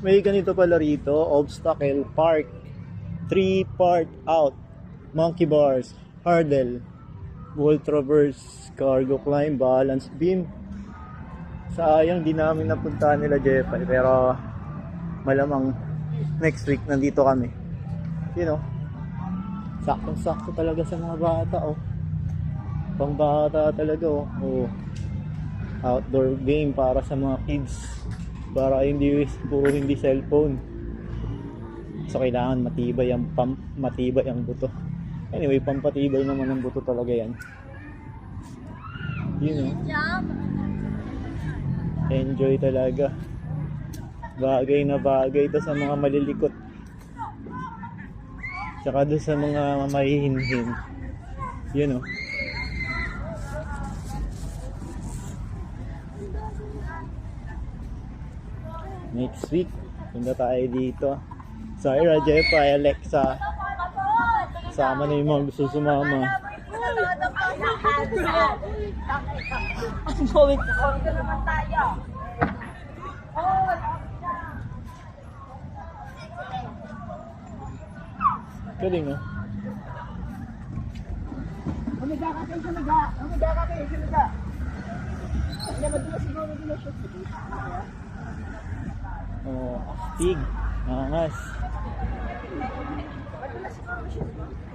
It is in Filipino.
May ganito pala rito, obstacle park. 3-part out. Monkey bars, hurdle, wall traverse, cargo climb, balance beam. Sayang di namin napuntahan nila Jeffy, pero malamang next week nandito kami. You know, saktong-sakto talaga sa mga bata, oh. Pang bata talaga, oh. Oh. Outdoor game para sa mga kids. Para puro hindi cellphone. So kailangan matibay ang buto. Anyway, pampatibay naman ang buto talaga yan. You know. Enjoy talaga. Bagay na bagay ito sa mga malilikot. Tsaka doon sa mga mahihinhin. You know. Next week, punta tayo dito. Syra, Jeffy, Alexa. Sama na yung mga gusto sumama. Ang bawit ko. Naman tayo. Galing, oh. Umiga ka kayo, umiga. Umiga ka kayo, umiga. Hindi madulas siguro nila siya. Oh, astig. Angas. Madulas siguro siya.